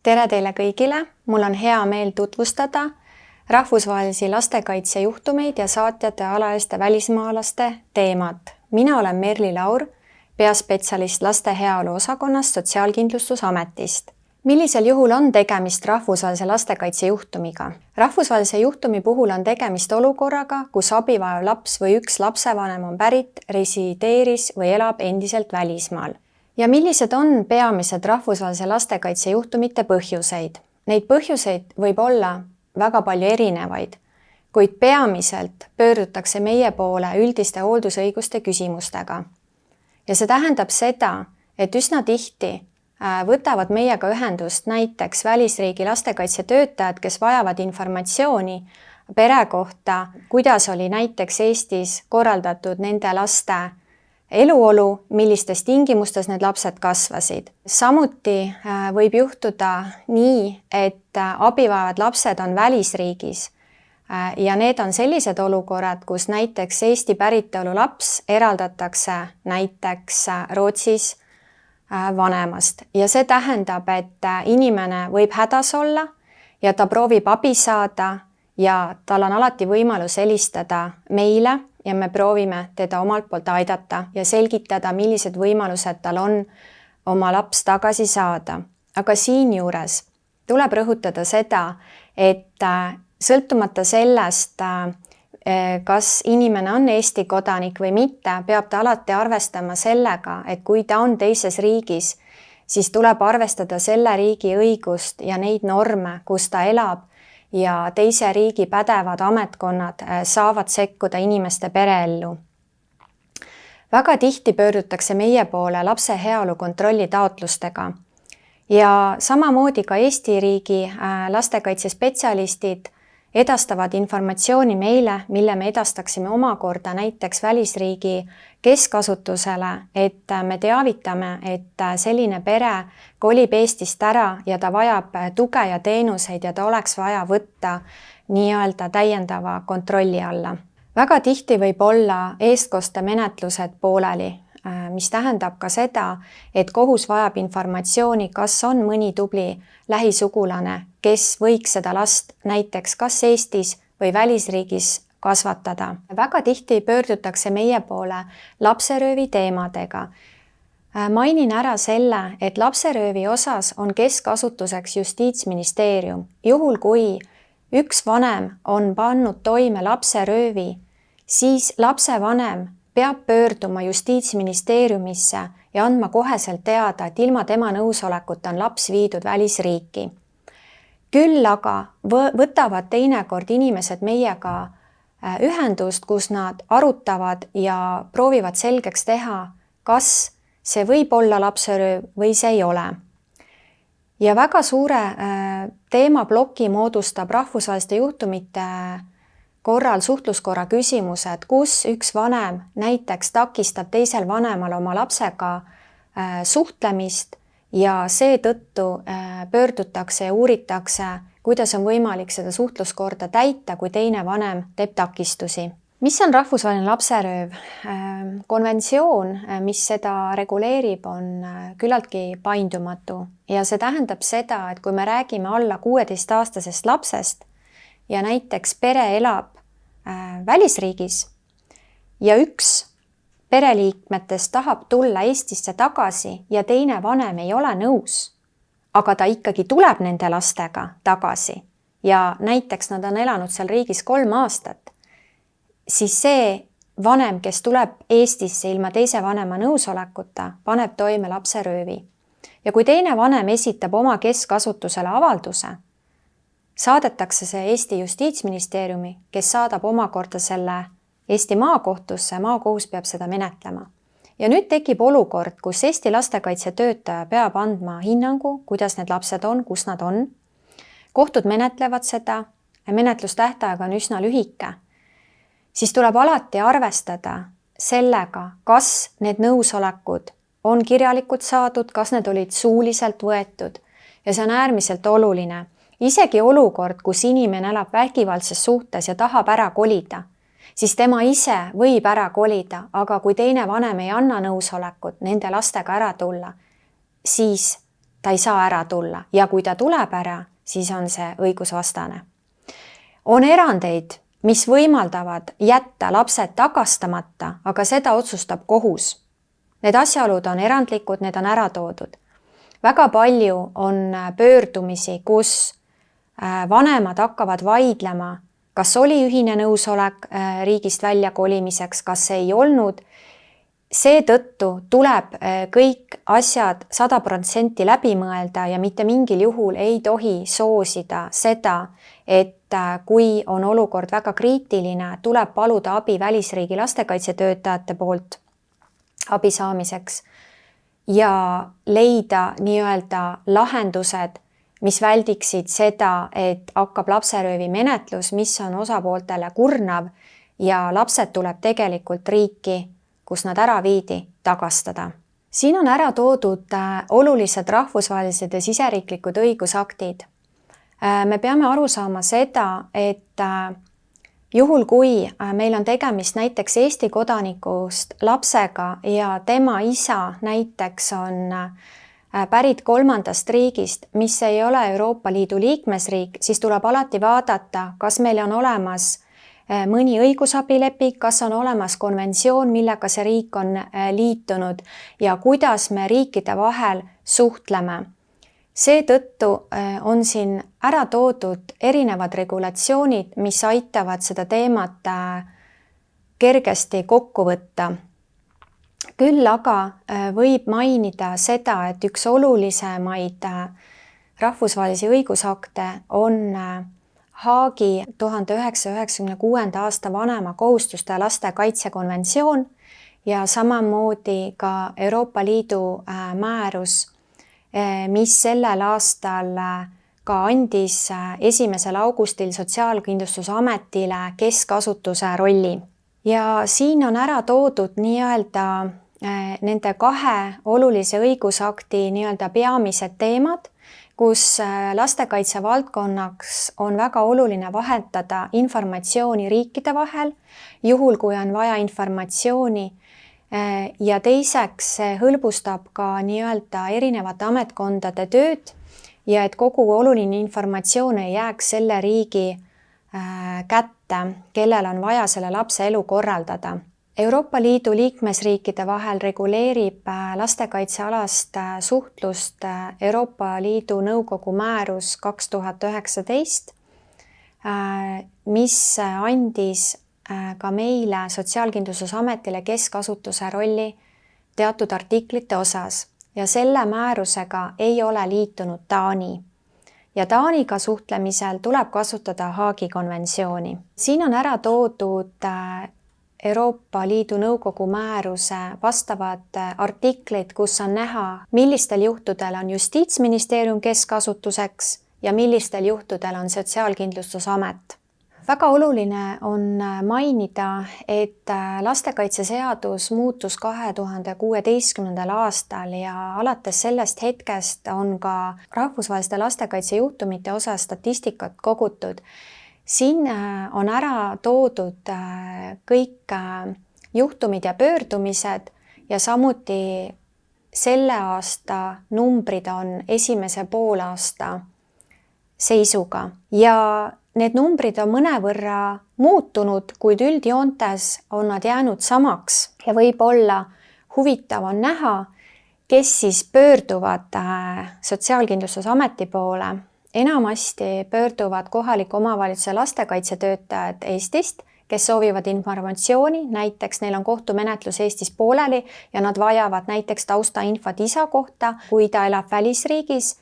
Tere teile kõigile! Mul on hea meel tutvustada rahvusvahelisi lastekaitsejuhtumeid ja saatjate alaealiste välismaalaste teemat. Mina olen Merli Laur, peaspetsialist laste heaolu osakonnast Sotsiaalkindlustusametist. Millisel juhul on tegemist rahvusvahelise lastekaitsejuhtumiga? Rahvusvahelise juhtumi puhul on tegemist olukorraga, kus abivajav laps või üks lapsevanem on pärit, resideeris või elab endiselt välismaal. Ja millised on peamised rahvusvahelise lastekaitsejuhtumite põhjuseid? Neid põhjuseid võib olla väga palju erinevaid, kuid peamiselt pöördutakse meie poole üldiste hooldusõiguste küsimustega. Ja see tähendab seda, et üsna tihti võtavad meiega ühendust näiteks välisriigi lastekaitsetöötajad, kes vajavad informatsiooni pere kohta, kuidas oli näiteks Eestis korraldatud nende laste eluolu, millistes tingimustes need lapsed kasvasid. Samuti võib juhtuda nii, et abivajavad lapsed on välisriigis ja need on sellised olukorrad, kus näiteks Eesti päritolu laps eraldatakse näiteks Rootsis vanemast. Ja see tähendab, et inimene võib hädas olla ja ta proovib abi saada ja tal on alati võimalus helistada meile ja me proovime teda omalt poolt aidata ja selgitada, millised võimalused tal on oma laps tagasi saada. Aga siinjuures tuleb rõhutada seda, et sõltumata sellest, kas inimene on Eesti kodanik või mitte, peab ta alati arvestama sellega, et kui ta on teises riigis, siis tuleb arvestada selle riigi õigust ja neid norme, kus ta elab, ja teise riigi pädevad ametkonnad saavad sekkuda inimeste pereellu. Väga tihti pöördutakse meie poole lapse heaolu kontrolli taotlustega ja samamoodi ka Eesti riigi lastekaitsespetsialistid edastavad informatsiooni meile, mille me edastaksime omakorda näiteks välisriigi keskasutusele, et me teavitame, et selline pere kolib Eestist ära ja ta vajab tuge ja teenuseid ja ta oleks vaja võtta nii-öelda täiendava kontrolli alla. Väga tihti võib olla eestkostemenetlused pooleli, mis tähendab ka seda, et kohus vajab informatsiooni, kas on mõni tubli lähisugulane, kes võiks seda last näiteks kas Eestis või välisriigis kasvatada. Väga tihti pöördutakse meie poole lapseröövi teemadega. Mainin ära selle, et lapseröövi osas on keskasutuseks Justiitsministeerium. Juhul kui üks vanem on pannud toime lapseröövi, siis lapsevanem peab pöörduma Justiitsministeeriumisse ja andma koheselt teada, et ilma tema nõusolekuta on laps viidud välisriiki. Küll aga võtavad teinekord inimesed meiega ühendust, kus nad arutavad ja proovivad selgeks teha, kas see võib olla lapserööv või see ei ole. Ja väga suure teemaploki moodustab rahvusvaheliste juhtumite korral suhtluskorra küsimused, kus üks vanem näiteks takistab teisel vanemal oma lapsega suhtlemist ja seetõttu pöördutakse ja uuritakse, kuidas on võimalik seda suhtluskorda täita, kui teine vanem teeb takistusi. Mis on rahvusvaheline lapserööv? Konventsioon, mis seda reguleerib, on küllaltki paindumatu ja see tähendab seda, et kui me räägime alla 16-aastasest lapsest ja näiteks pere elab välisriigis ja üks pereliikmetest tahab tulla Eestisse tagasi ja teine vanem ei ole nõus, aga ta ikkagi tuleb nende lastega tagasi ja näiteks nad on elanud seal riigis 3 aastat, siis see vanem, kes tuleb Eestisse ilma teise vanema nõusolekuta, paneb toime lapseröövi. Ja kui teine vanem esitab oma keskasutusele avalduse, saadetakse see Eesti Justiitsministeeriumi, kes saadab omakorda selle Eesti maakohtusse, maakohus peab seda menetlema. Ja nüüd tekib olukord, kus Eesti lastekaitsetöötaja peab andma hinnangu, kuidas need lapsed on, kus nad on. Kohtud menetlevad seda, menetlustähtaeg on üsna lühike. Siis tuleb alati arvestada sellega, kas need nõusolekud on kirjalikult saadud, kas need olid suuliselt võetud ja see on äärmiselt oluline. Isegi olukord, kus inimene elab vägivaldses suhtes ja tahab ära kolida, siis tema ise võib ära kolida, aga kui teine vanem ei anna nõusolekut nende lastega ära tulla, siis ta ei saa ära tulla ja kui ta tuleb ära, siis on see õigusvastane. On erandeid, mis võimaldavad jätta lapsed tagastamata, aga seda otsustab kohus. Need asjaolud on erandlikud, need on ära toodud. Väga palju on pöördumisi, kus vanemad hakkavad vaidlema, kas oli ühine nõusolek riigist välja kolimiseks, kas ei olnud. Seetõttu tuleb kõik asjad 100% läbi mõelda ja mitte mingil juhul ei tohi soosida seda, et kui on olukord väga kriitiline, tuleb paluda abi välisriigi lastekaitsetöötajate poolt abi saamiseks ja leida nii-öelda lahendused, mis väldiksid seda, et hakkab lapseröövi menetlus, mis on osapooltele kurnav ja lapsed tuleb tegelikult riiki, kus nad ära viidi, tagastada. Siin on ära toodud olulised rahvusvahelised ja siseriiklikud õigusaktid. Me peame aru saama seda, et juhul kui meil on tegemist näiteks Eesti kodanikust lapsega ja tema isa näiteks on pärit kolmandast riigist, mis ei ole Euroopa Liidu liikmesriik, siis tuleb alati vaadata, kas meil on olemas mõni õigusabileping, kas on olemas konventsioon, millega see riik on liitunud ja kuidas me riikide vahel suhtleme. Seetõttu on siin ära toodud erinevad regulatsioonid, mis aitavad seda teemat kergesti kokku võtta. Küll aga võib mainida seda, et üks olulisemaid rahvusvahelisi õigusakte on Haagi 1996. aasta vanema kohustuste ja laste kaitsekonventsioon ja samamoodi ka Euroopa Liidu määrus, mis sellel aastal ka andis 1. augustil Sotsiaalkindlustusametile keskasutuse rolli. Ja siin on ära toodud nii-öelda nende kahe olulise õigusakti nii-öelda peamised teemad, kus lastekaitse valdkonnaks on väga oluline vahetada informatsiooni riikide vahel, juhul kui on vaja informatsiooni ja teiseks hõlbustab ka nii-öelda erinevate ametkondade tööd ja et kogu oluline informatsioon ei jääks selle riigi kätte, kellel on vaja selle lapse elu korraldada. Euroopa Liidu liikmesriikide vahel reguleerib lastekaitsealast suhtlust Euroopa Liidu Nõukogu määrus 2019, mis andis ka meile Sotsiaalkindlustusametile keskasutuse rolli teatud artiklite osas ja selle määrusega ei ole liitunud Taani. Ja Taaniga suhtlemisel tuleb kasutada Haagi konventsiooni. Siin on ära toodud Euroopa Liidu Nõukogu määruse vastavad artiklid, kus on näha, millistel juhtudel on Justiitsministeerium keskasutuseks ja millistel juhtudel on Sotsiaalkindlustusamet. Väga oluline on mainida, et lastekaitseseadus muutus 2016. aastal ja alates sellest hetkest on ka rahvusvaheliste lastekaitsejuhtumite osas statistikat kogutud. Siin on ära toodud kõik juhtumid ja pöördumised ja samuti selle aasta numbrid on esimese poolaasta seisuga ja need numbrid on mõnevõrra muutunud, kuid üldjoontes on nad jäänud samaks ja võib-olla huvitav on näha, kes siis pöörduvad Sotsiaalkindlustusameti poole. Enamasti pöörduvad kohaliku omavalitsuse lastekaitsetöötajad Eestist, kes soovivad informatsiooni, näiteks neil on kohtumenetlus Eestis pooleli ja nad vajavad näiteks taustainfot isa kohta, kui ta elab välisriigis,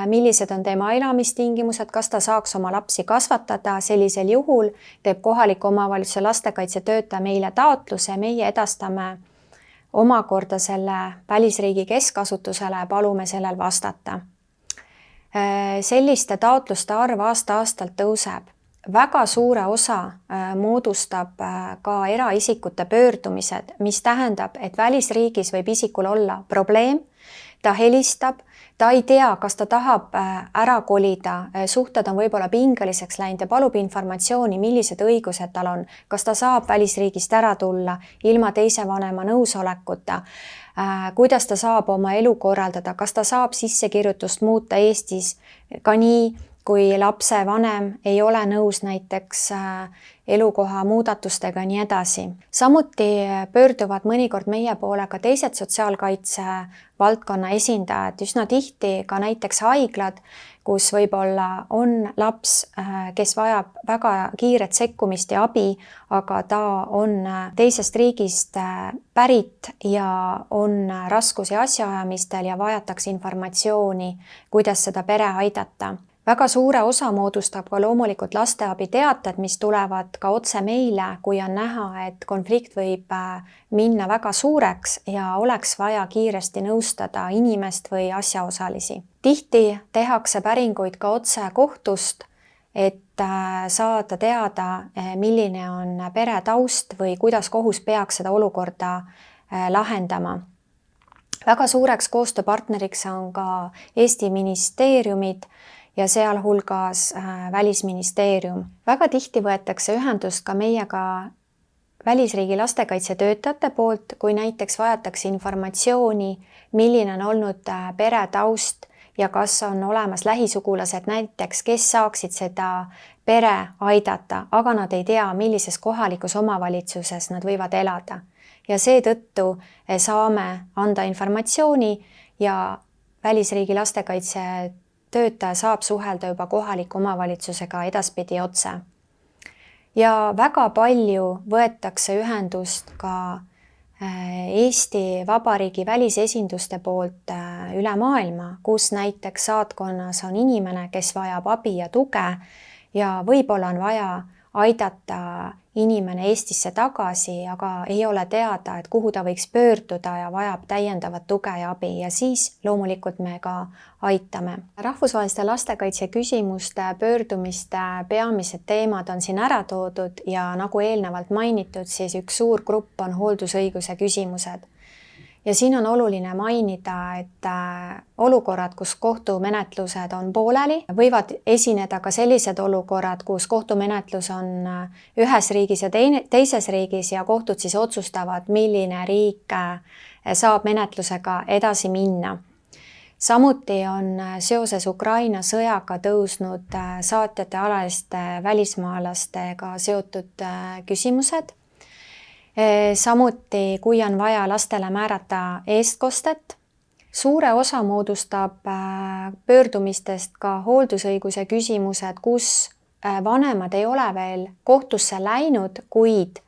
millised on tema elamistingimused, kas ta saaks oma lapsi kasvatada, sellisel juhul teeb kohaliku omavalitsuse lastekaitsetöötaja meile taotluse, meie edastame omakorda selle välisriigi keskasutusele ja palume sellel vastata. Selliste taotluste arv aasta-aastalt tõuseb. Väga suure osa moodustab ka eraisikute pöördumised, mis tähendab, et välisriigis võib isikul olla probleem, ta helistab, ta ei tea, kas ta tahab ära kolida, suhted on võib-olla pingeliseks läinud ja palub informatsiooni, millised õigused tal on, kas ta saab välisriigist ära tulla ilma teise vanema nõusolekuta. kuidas ta saab oma elu korraldada, kas ta saab sissekirjutust muuta Eestis ka nii, kui lapse vanem ei ole nõus näiteks elukoha muudatustega, nii edasi. Samuti pöörduvad mõnikord meie poole ka teised sotsiaalkaitse valdkonna esindajad, üsna tihti ka näiteks haiglad, kus võib-olla on laps, kes vajab väga kiiret sekkumist ja abi, aga ta on teisest riigist pärit ja on raskusi asjaajamistel ja vajatakse informatsiooni, kuidas seda pere aidata. Väga suure osa moodustab ka loomulikult lasteabiteated, mis tulevad ka otse meile, kui on näha, et konflikt võib minna väga suureks ja oleks vaja kiiresti nõustada inimest või asjaosalisi. Tihti tehakse päringuid ka otse kohtust, et saada teada, milline on pere taust või kuidas kohus peaks seda olukorda lahendama. Väga suureks koostööpartneriks on ka Eesti ministeeriumid ja sealhulgas Välisministeerium. Väga tihti võetakse ühendust ka meiega välisriigi lastekaitsetöötajate poolt, kui näiteks vajatakse informatsiooni, milline on olnud pere taust ja kas on olemas lähisugulased näiteks, kes saaksid seda pere aidata, aga nad ei tea, millises kohalikus omavalitsuses nad võivad elada. Ja seetõttu saame anda informatsiooni ja välisriigi lastekaitse töötaja saab suhelda juba kohaliku omavalitsusega edaspidi otse. Ja väga palju võetakse ühendust ka Eesti Vabariigi välisesinduste poolt üle maailma, kus näiteks saatkonnas on inimene, kes vajab abi ja tuge ja võib-olla on vaja aidata inimene Eestisse tagasi, aga ei ole teada, et kuhu ta võiks pöörduda ja vajab täiendavat tuge ja abi ja siis loomulikult me ka aitame. Rahvusvaheliste lastekaitse küsimuste pöördumiste peamised teemad on siin ära toodud ja nagu eelnevalt mainitud, siis üks suur grupp on hooldusõiguse küsimused. Ja siin on oluline mainida, et olukorrad, kus kohtumenetlused on pooleli, võivad esineda ka sellised olukorrad, kus kohtumenetlus on ühes riigis ja teises riigis ja kohtud siis otsustavad, milline riik saab menetlusega edasi minna. Samuti on seoses Ukraina sõjaga tõusnud saatjate alaliste välismaalastega seotud küsimused. Samuti, kui on vaja lastele määrata eestkostet, suure osa moodustab pöördumistest ka hooldusõiguse küsimused, kus vanemad ei ole veel kohtusse läinud, kuid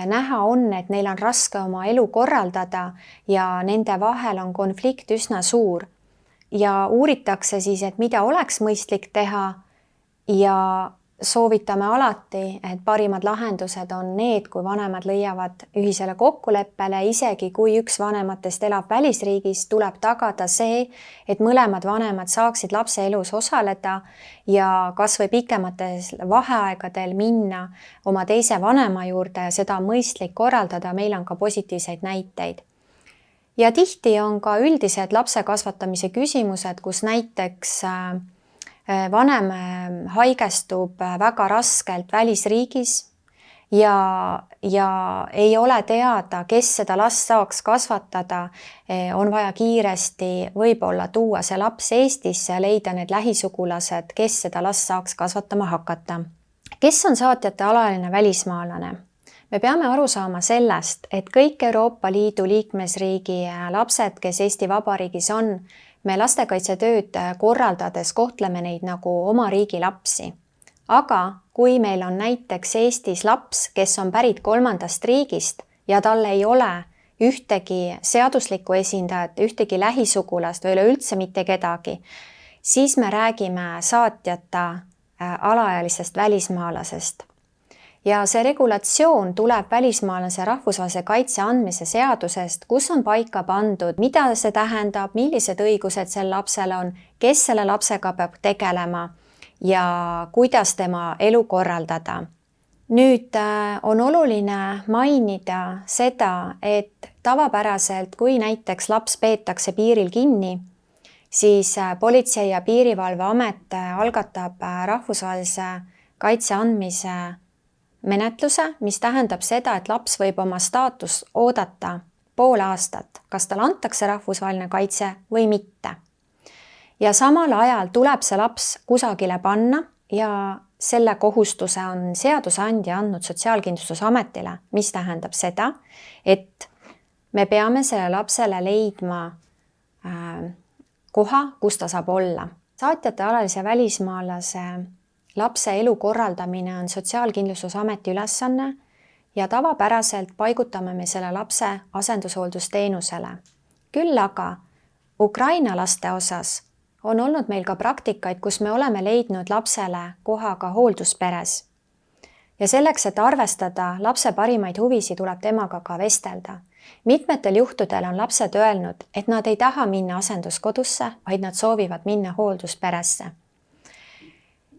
näha on, et neil on raske oma elu korraldada ja nende vahel on konflikt üsna suur. Ja uuritakse siis, et mida oleks mõistlik teha ja soovitame alati, et parimad lahendused on need, kui vanemad leiavad ühisele kokkuleppele, isegi kui üks vanematest elab välisriigis, tuleb tagada see, et mõlemad vanemad saaksid lapse elus osaleda ja kas või pikematel vaheaegadel minna oma teise vanema juurde ja seda mõistlik korraldada, meil on ka positiivseid näiteid. Ja tihti on ka üldised lapse kasvatamise küsimused, kus näiteks vanem haigestub väga raskelt välisriigis ja ei ole teada, kes seda last saaks kasvatada, on vaja kiiresti võib-olla tuua see laps Eestisse ja leida need lähisugulased, kes seda last saaks kasvatama hakata. Kes on saatjate alaline välismaalane? Me peame aru saama sellest, et kõik Euroopa Liidu liikmesriigi lapsed, kes Eesti Vabariigis on, me lastekaitsetööd korraldades kohtleme neid nagu oma riigi lapsi. Aga kui meil on näiteks Eestis laps, kes on pärit kolmandast riigist ja tal ei ole ühtegi seaduslikku esindajat, ühtegi lähisugulast või üleüldse mitte kedagi, siis me räägime saatjata alaealisest välismaalasest. Ja see regulatsioon tuleb välismaalase rahvusvahelise kaitse andmise seadusest, kus on paika pandud, mida see tähendab, millised õigused sel lapsel on, kes selle lapsega peab tegelema ja kuidas tema elu korraldada. Nüüd on oluline mainida seda, et tavapäraselt, kui näiteks laps peetakse piiril kinni, siis Politsei- ja Piirivalveamet algatab rahvusvahelise kaitse andmise menetluse, mis tähendab seda, et laps võib oma staatus oodata pool aastat, kas talle antakse rahvusvaheline kaitse või mitte. Ja samal ajal tuleb see laps kusagile panna ja selle kohustuse on seadusandja andnud Sotsiaalkindlustusametile, mis tähendab seda, et me peame selle lapsele leidma koha, kus ta saab olla. Saatjate alalise välismaalase lapse elu korraldamine on Sotsiaalkindlustusameti ülesanne ja tavapäraselt paigutame me selle lapse asendushooldusteenusele. Küll aga Ukraina laste osas on olnud meil ka praktikaid, kus me oleme leidnud lapsele koha ka hooldusperes. Ja selleks, et arvestada lapse parimaid huvisid, tuleb temaga ka vestelda. Mitmetel juhtudel on lapsed öelnud, et nad ei taha minna asenduskodusse, vaid nad soovivad minna hooldusperesse.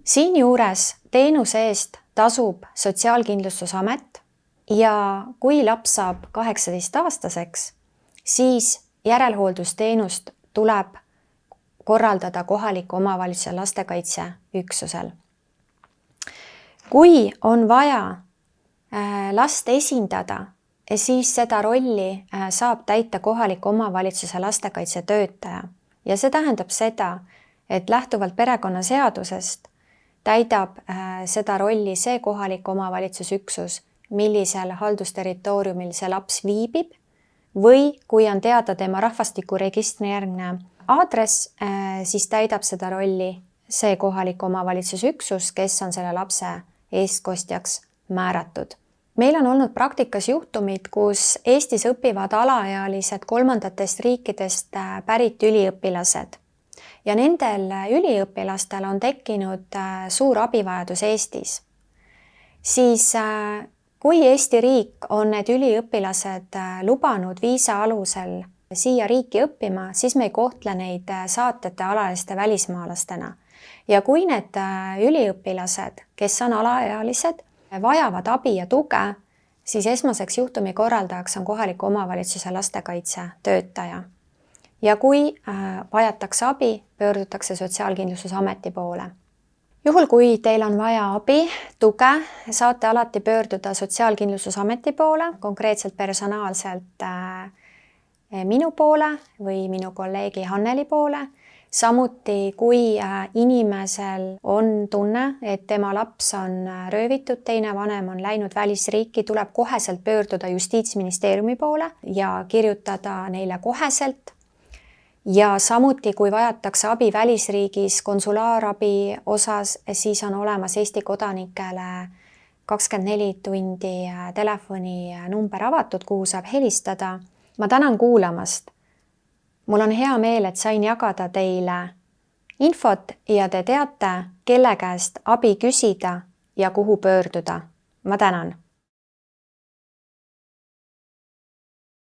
Siinjuures teenuse eest tasub Sotsiaalkindlustusamet ja kui laps saab 18-aastaseks, siis järelhooldusteenust tuleb korraldada kohaliku omavalitsuse lastekaitseüksusel. Kui on vaja last esindada, siis seda rolli saab täita kohaliku omavalitsuse lastekaitsetöötaja. Ja see tähendab seda, et lähtuvalt perekonnaseadusest täidab seda rolli see kohalik omavalitsusüksus, millisel haldusterritooriumil see laps viibib või kui on teada tema rahvastikuregistri järgne aadress, siis täidab seda rolli see kohalik omavalitsusüksus, kes on selle lapse eestkostjaks määratud. Meil on olnud praktikas juhtumid, kus Eestis õpivad alaealised kolmandatest riikidest pärit üliõpilased ja nendel üliõpilastel on tekkinud suur abivajadus Eestis. Siis kui Eesti riik on need üliõpilased lubanud viisa alusel siia riiki õppima, siis me ei kohtle neid saatjate alaliste välismaalastena. Ja kui need üliõpilased, kes on alaealised, vajavad abi ja tuge, siis esmaseks juhtumi korraldajaks on kohaliku omavalitsuse lastekaitsetöötaja. Ja kui vajatakse abi, pöördutakse Sotsiaalkindlustusameti poole. Juhul, kui teil on vaja abi, tuge, saate alati pöörduda Sotsiaalkindlustusameti poole, konkreetselt personaalselt minu poole või minu kolleegi Hanneli poole. Samuti, kui inimesel on tunne, et tema laps on röövitud, teine vanem on läinud välisriiki, tuleb koheselt pöörduda Justiitsministeeriumi poole ja kirjutada neile koheselt. Ja samuti, kui vajatakse abi välisriigis konsulaarabi osas, siis on olemas Eesti kodanikele 24 tundi telefoninumber avatud, kuhu saab helistada. Ma tänan kuulamast. Mul on hea meel, et sain jagada teile infot ja te teate, kelle käest abi küsida ja kuhu pöörduda. Ma tänan!